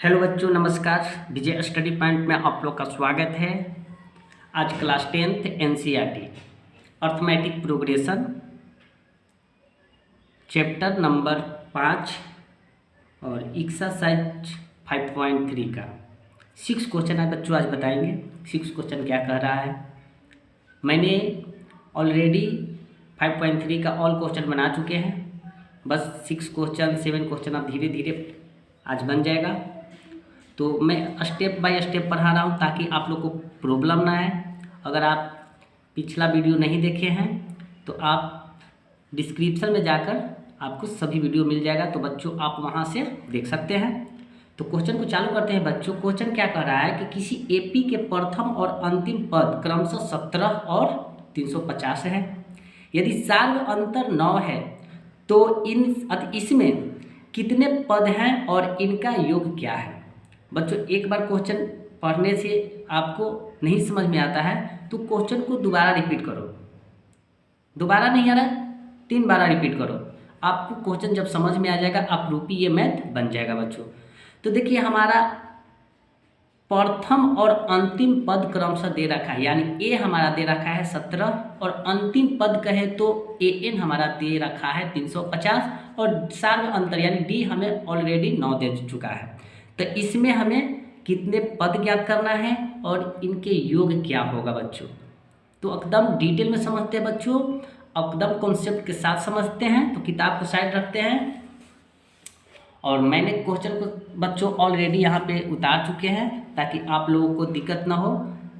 Hello बच्चों, नमस्कार। विजय study point में आप लोग का स्वागत है। आज class 10th NCERT arithmetic progression chapter number 5 और एक्सरसाइज 5.3 का 6 क्वेश्चन है बच्चों। आज बताएंगे 6 क्वेश्चन क्या कह रहा है। मैंने ऑलरेडी 5.3 का ऑल क्वेश्चन बना चुके हैं। बस 6 क्वेश्चन 7 क्वेश्चन अब धीरे धीरे आज बन जाएगा। तो मैं स्टेप बाय स्टेप पढ़ा रहा हूँ ताकि आप लोग को प्रॉब्लम ना आए। अगर आप पिछला वीडियो नहीं देखे हैं तो आप डिस्क्रिप्शन में जाकर आपको सभी वीडियो मिल जाएगा, तो बच्चों आप वहाँ से देख सकते हैं। तो क्वेश्चन को चालू करते हैं बच्चों। क्वेश्चन क्या कह रहा है कि किसी एपी के प्रथम और अंतिम पद क्रमशः 17 और 350 है। यदि सार्व अंतर 9 है तो इसमें कितने पद हैं और इनका योग क्या है। बच्चों एक बार क्वेश्चन पढ़ने से आपको नहीं समझ में आता है तो क्वेश्चन को दोबारा रिपीट करो। दोबारा नहीं आ रहा है 3 बार रिपीट करो, आपको क्वेश्चन जब समझ में आ जाएगा आप रूपी ये मैथ बन जाएगा बच्चों। तो देखिए हमारा प्रथम और अंतिम पद क्रमशः दे रखा है, यानी ए हमारा दे रखा है 17 और अंतिम पद कहे तो एन हमारा दे रखा है 350 और सार्व अंतर यानी डी हमें ऑलरेडी 9 दे चुका है। तो इसमें हमें कितने पद ज्ञात करना है और इनके योग क्या होगा बच्चों। तो एकदम डिटेल में समझते हैं बच्चों, एकदम कॉन्सेप्ट के साथ समझते हैं। तो किताब को साइड रखते हैं और मैंने क्वेश्चन को बच्चों ऑलरेडी यहाँ पे उतार चुके हैं ताकि आप लोगों को दिक्कत ना हो।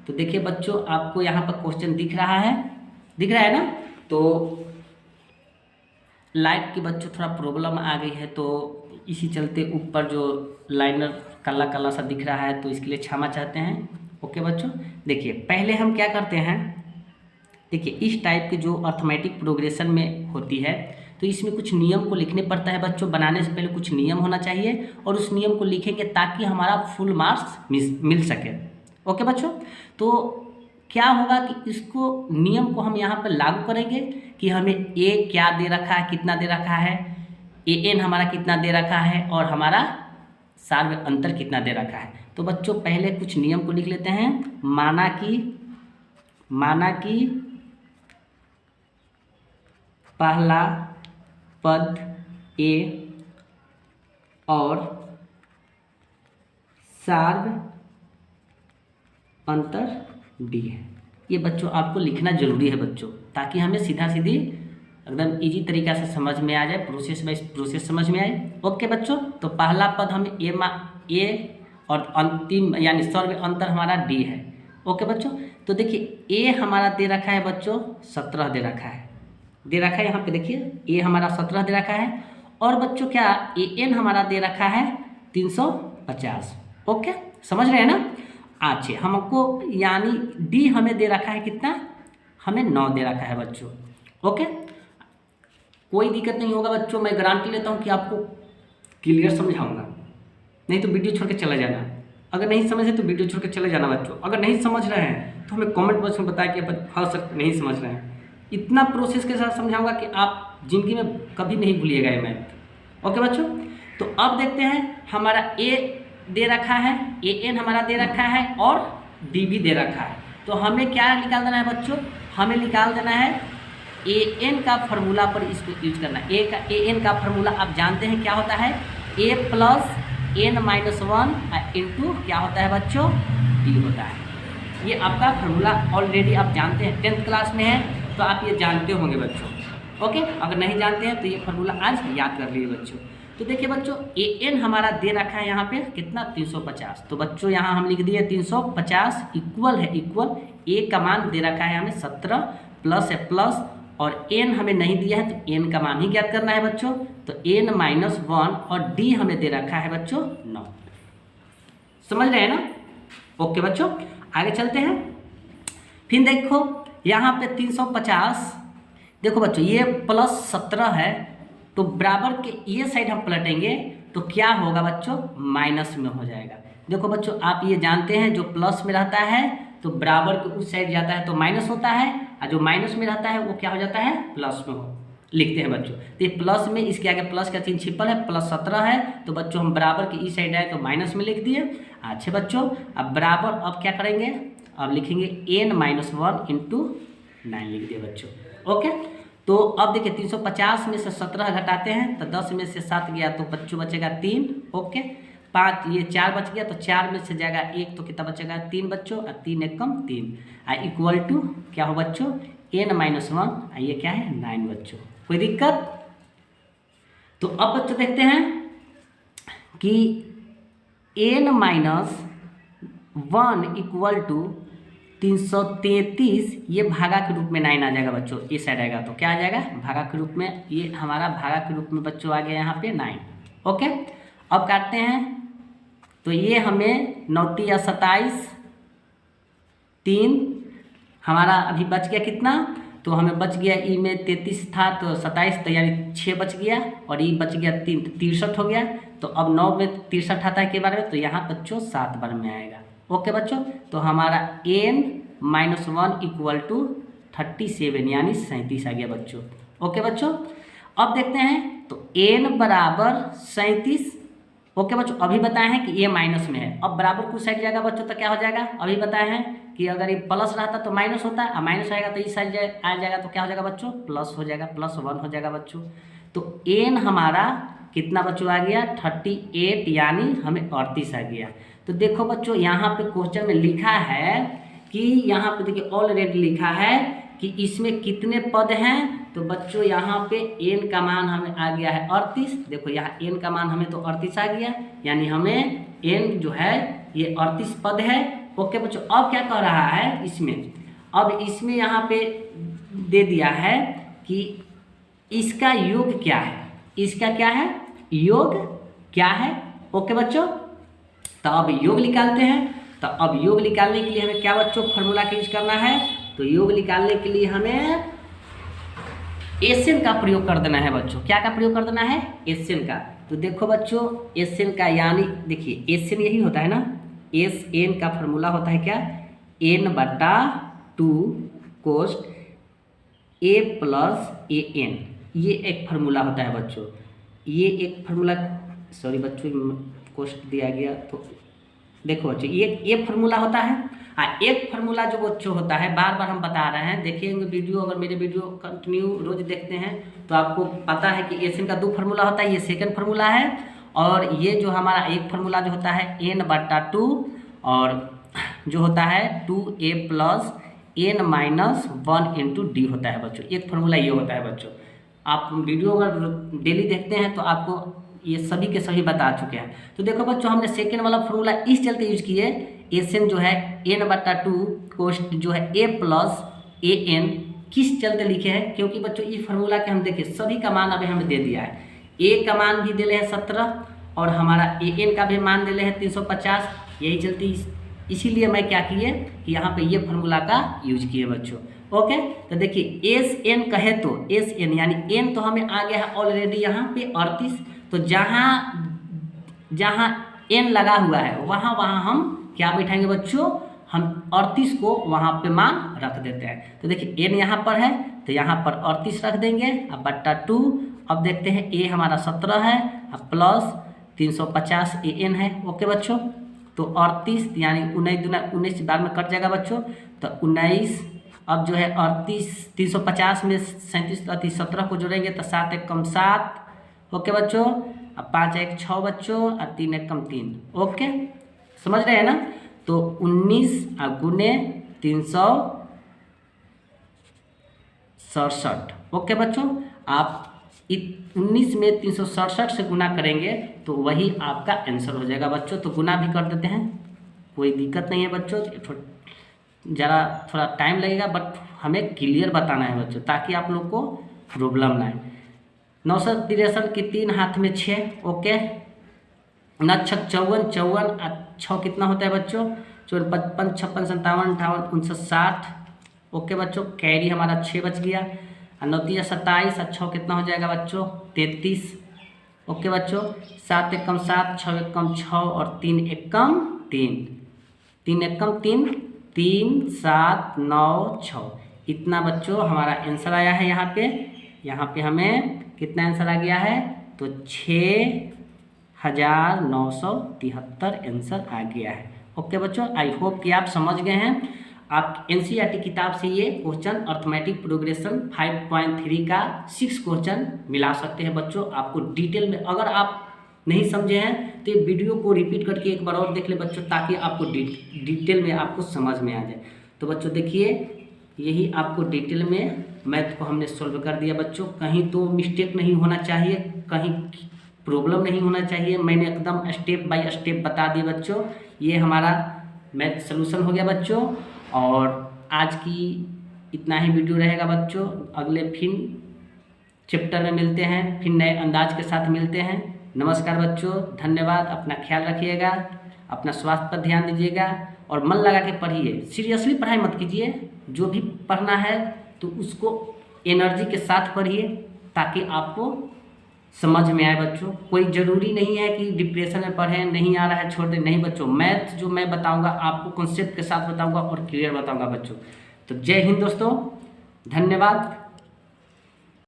तो देखिए बच्चों आपको यहाँ पर क्वेश्चन दिख रहा है ना। तो लाइट की बच्चों थोड़ा प्रॉब्लम आ गई है, तो इसी चलते ऊपर जो लाइनर काला काला सा दिख रहा है, तो इसके लिए क्षमा चाहते हैं। ओके बच्चों, देखिए पहले हम क्या करते हैं। देखिए इस टाइप के जो अर्थमेटिक प्रोग्रेशन में होती है तो इसमें कुछ नियम को लिखने पड़ता है बच्चों। बनाने से पहले कुछ नियम होना चाहिए और उस नियम को लिखेंगे ताकि हमारा फुल मार्क्स मिल सके। ओके बच्चों, तो क्या होगा कि इसको नियम को हम यहाँ पर लागू करेंगे कि हमें ए क्या दे रखा है, कितना दे रखा है, ए एन हमारा कितना दे रखा है और हमारा सार्व अंतर कितना दे रखा है। तो बच्चों पहले कुछ नियम को लिख लेते हैं। माना कि पहला पद ए और सार्व अंतर डी है। ये बच्चों आपको लिखना जरूरी है बच्चों, ताकि हमें सीधा सीधी एकदम इजी तरीका से समझ में आ जाए, प्रोसेस समझ में आए। ओके बच्चों, तो पहला पद हमें ए और अंतिम यानी सर्व अंतर हमारा डी है। ओके बच्चों, तो देखिए ए हमारा दे रखा है बच्चों 17 दे रखा है यहाँ पे देखिए ए हमारा 17 दे रखा है और बच्चों क्या ए एन हमारा दे रखा है 350। ओके समझ रहे हैं ना। अच्छा हमको यानी डी हमें दे रखा है कितना, हमें 9 दे रखा है बच्चों। ओके कोई दिक्कत नहीं होगा बच्चों, मैं गारंटी लेता हूँ कि आपको क्लियर समझाऊंगा। नहीं तो वीडियो छोड़ के चला जाना, अगर नहीं समझे तो वीडियो छोड़ के चले जाना बच्चों। अगर नहीं समझ रहे हैं तो हमें कमेंट बॉक्स में बताया कि हाँ सर नहीं समझ रहे हैं। इतना प्रोसेस के साथ समझाऊंगा कि आप जिंदगी में कभी नहीं भूलिएगा ये मैथ। ओके बच्चों, तो अब देखते हैं हमारा ए दे रखा है, ए एन हमारा दे रखा है और डी भी दे रखा है। तो हमें क्या निकाल देना है बच्चों, हमें निकाल देना है ए एन का फार्मूला पर इसको यूज करना है। ए एन का फार्मूला आप जानते हैं क्या होता है, ए प्लस एन माइनस 1 इंटू क्या होता है बच्चों डी होता है। ये आपका फार्मूला ऑलरेडी आप जानते हैं, 10th क्लास में है तो आप ये जानते होंगे बच्चों। ओके अगर नहीं जानते हैं तो ये फार्मूला आज याद कर लीजिए बच्चों। तो देखिए बच्चों ए एन हमारा दे रखा है यहाँ पे कितना 350। तो बच्चों यहाँ हम लिख दिए 350 इक्वल है ए का मान दे रखा है हमें 17 प्लस है प्लस और एन हमें नहीं दिया है तो एन का मान ही ज्ञात करना है बच्चों। तो एन माइनस 1 और डी हमें दे रखा है बच्चों 9। समझ रहे हैं ना। ओके बच्चों आगे चलते हैं। फिर देखो यहाँ पे 350, देखो बच्चों ये प्लस 17 है तो बराबर के ये साइड हम पलटेंगे तो क्या होगा बच्चों माइनस में हो जाएगा। देखो बच्चों आप ये जानते हैं जो प्लस में रहता है तो बराबर के उस साइड जाता है तो माइनस होता है और जो माइनस में रहता है वो क्या हो जाता है प्लस में हो। लिखते हैं बच्चों। तो ये प्लस में इसके आगे प्लस का चिन्ह छिपल है, प्लस 17 है, तो बच्चों हम बराबर की इस साइड आए तो माइनस में लिख दिए। अच्छा बच्चों, अब बराबर अब क्या करेंगे, अब लिखेंगे n-1 इंटू 9 लिख दिए बच्चों। ओके, तो अब देखिए 350 में से 17 घटाते हैं तो 10 में से 7 गया तो बच्चों बचेगा 3। ओके, 5 ये 4 बच गया तो 4 में से जाएगा 1 तो कितना बचेगा 3 बच्चों, और 3 एकम 3 इक्वल टू क्या हो बच्चों n-1, ये क्या है 9 बच्चों। कोई दिक्कत? तो अब बच्चों देखते हैं कि n-1 इक्वल टू 333, ये भागा के रूप में 9 आ जाएगा बच्चों, इस साइड आएगा तो क्या आ जाएगा भागा के रूप में, ये हमारा भागा के रूप में बच्चों आ गया यहाँ पे 9। ओके, अब काटते हैं तो ये हमें 9 या 27, 3 हमारा अभी बच गया कितना, तो हमें बच गया ई में 33 था तो 27 तो यानी 6 बच गया, और ई बच गया 3 तो 63 हो गया। तो अब 9 में 63 आता है के बारे में, तो यहाँ बच्चों 7 बार में आएगा। ओके बच्चों, तो हमारा n-1 इक्वल टू 37 यानी 37 आ गया बच्चों। ओके बच्चों, अब देखते हैं तो n बराबर 37। ओके बच्चों, अभी बताए हैं कि ये माइनस में है, अब बराबर कुछ साइड जाएगा बच्चों तो क्या हो जाएगा, अभी बताए हैं कि अगर ये प्लस रहता तो माइनस होता है, और माइनस आएगा तो इस साइड आ जाएगा तो क्या हो जाएगा बच्चों प्लस हो जाएगा, +1 हो जाएगा बच्चों। तो n हमारा कितना बच्चों आ गया 38 यानी हमें 38 आ गया। तो देखो बच्चों यहाँ पे क्वेश्चन में लिखा है कि यहाँ पे देखिए ऑलरेडी लिखा है कि इसमें कितने पद हैं, तो बच्चों यहाँ पे n का मान हमें आ गया है 38। देखो यहाँ n का मान हमें तो 38 आ गया, यानी हमें n जो है ये 38 पद है। ओके बच्चों, अब क्या कह रहा है इसमें, अब इसमें यहाँ पे दे दिया है कि इसका योग क्या है, इसका क्या है योग क्या है। ओके बच्चों, तो अब योग निकालते हैं। तो अब योग निकालने के लिए हमें क्या बच्चों फॉर्मूला का यूज करना है, तो योग निकालने के लिए हमें एसएन का प्रयोग कर देना है बच्चों। क्या का प्रयोग कर देना है, एसएन का। तो देखो बच्चों एसएन का यानी देखिए एसएन यही होता है ना, एसएन का फॉर्मूला होता है क्या n/2 कोस्ट a + an, ये एक फार्मूला होता है बच्चों। ये एक फार्मूला, सॉरी बच्चों कोस्ट दिया गया, तो देखो बच्चों ये फार्मूला होता है। एक फार्मूला जो बच्चों होता है, बार बार हम बता रहे हैं, देखेंगे वीडियो, अगर मेरे वीडियो कंटिन्यू रोज देखते हैं तो आपको पता है कि एसएन का 2 फार्मूला होता है, ये सेकंड फार्मूला है। और ये जो हमारा एक फार्मूला जो होता है n/2 और जो होता है 2a + n-1 इंटू डी होता है बच्चों। एक फार्मूला ये होता है बच्चों। आप वीडियो अगर डेली देखते हैं तो आपको ये सभी के सभी बता चुके हैं। तो देखो बच्चों हमने सेकेंड वाला फार्मूला इस चलते यूज किए, एसएन जो है n/2 कोस्ट जो है a + an किस चलते लिखे हैं, क्योंकि बच्चों ये फार्मूला के हम देखिए सभी का मान अभी हमें दे दिया है। a का मान भी दिले है 17 और हमारा an का भी मान दिले है 350, यही चलती इसीलिए मैं क्या किए कि यहाँ पे ये फार्मूला का यूज किए बच्चों। ओके, तो देखिए एस एन कहे तो एस एन यानी n तो हमें आ गया है ऑलरेडी यहाँ पे 38, तो जहाँ जहाँ n लगा हुआ है वहाँ हम क्या बैठाएंगे बच्चों, हम 38 को वहाँ पे मान रख देते हैं। तो देखिए n यहाँ पर है तो यहाँ पर 38 रख देंगे, अब /2। अब देखते हैं a हमारा 17 है, अब प्लस 350 an है। ओके बच्चों, तो 38 यानी 19 बार में कट जाएगा बच्चों, तो 19। अब जो है 38 350 में 37 38 17 को जोड़ेंगे तो 7 × 1 = 7। ओके बच्चों, अब 5 × 1 = 6 बच्चों और 3 × 1 = 3। ओके, समझ रहे हैं ना। तो 19 × 367। ओके बच्चों, आप 19 में 367 से गुना करेंगे तो वही आपका आंसर हो जाएगा बच्चों। तो गुना भी कर देते हैं, कोई दिक्कत नहीं है बच्चों, ज़रा थोड़ा टाइम लगेगा बट हमें क्लियर बताना है बच्चों ताकि आप लोग को प्रॉब्लम ना आए। 963 के 3 हाथ में 6। ओके, 9 × 6 = 54, 54 6 कितना होता है बच्चों 54 55 56 57 58 59 60। ओके बच्चों, कैरी हमारा 6 बच गया। 9 × 3 = 27 और 6 कितना हो जाएगा बच्चों 33। ओके बच्चों, 7 × 1 = 7, 6 × 1 = 6 और 3 × 1 = 3, 3 × 1 = 3, 3 7 9 6। इतना बच्चों हमारा आंसर आया है यहाँ पे यहाँ पे हमें कितना आंसर आ गया है, तो 6973 आंसर आ गया है। ओके बच्चों, आई होप कि आप समझ गए हैं। आप एनसीईआरटी किताब से ये क्वेश्चन अर्थमेटिक प्रोग्रेशन 5.3 का 6 क्वेश्चन मिला सकते हैं बच्चों। आपको डिटेल में, अगर आप नहीं समझे हैं तो ये वीडियो को रिपीट करके एक बार और देख ले बच्चों, ताकि आपको डिटेल में आपको समझ में आ जाए। तो बच्चों देखिए, यही आपको डिटेल में मैथ को हमने सॉल्व कर दिया बच्चों। कहीं तो मिस्टेक नहीं होना चाहिए, कहीं प्रॉब्लम नहीं होना चाहिए। मैंने एकदम स्टेप बाय स्टेप बता दिए बच्चों। ये हमारा मैथ सॉल्यूशन हो गया बच्चों। और आज की इतना ही वीडियो रहेगा बच्चों। अगले फिर चैप्टर में मिलते हैं, फिर नए अंदाज के साथ मिलते हैं। नमस्कार बच्चों, धन्यवाद। अपना ख्याल रखिएगा, अपना स्वास्थ्य पर ध्यान दीजिएगा और मन लगा के पढ़िए। सीरियसली पढ़ाई मत कीजिए, जो भी पढ़ना है तो उसको एनर्जी के साथ पढ़िए, ताकि आपको समझ में आए बच्चों। कोई ज़रूरी नहीं है कि डिप्रेशन में पढ़ें, नहीं आ रहा है छोड़ दें, नहीं बच्चों। मैथ जो मैं बताऊंगा आपको कॉन्सेप्ट के साथ बताऊंगा और क्लियर बताऊंगा बच्चों। तो जय हिंद दोस्तों, धन्यवाद।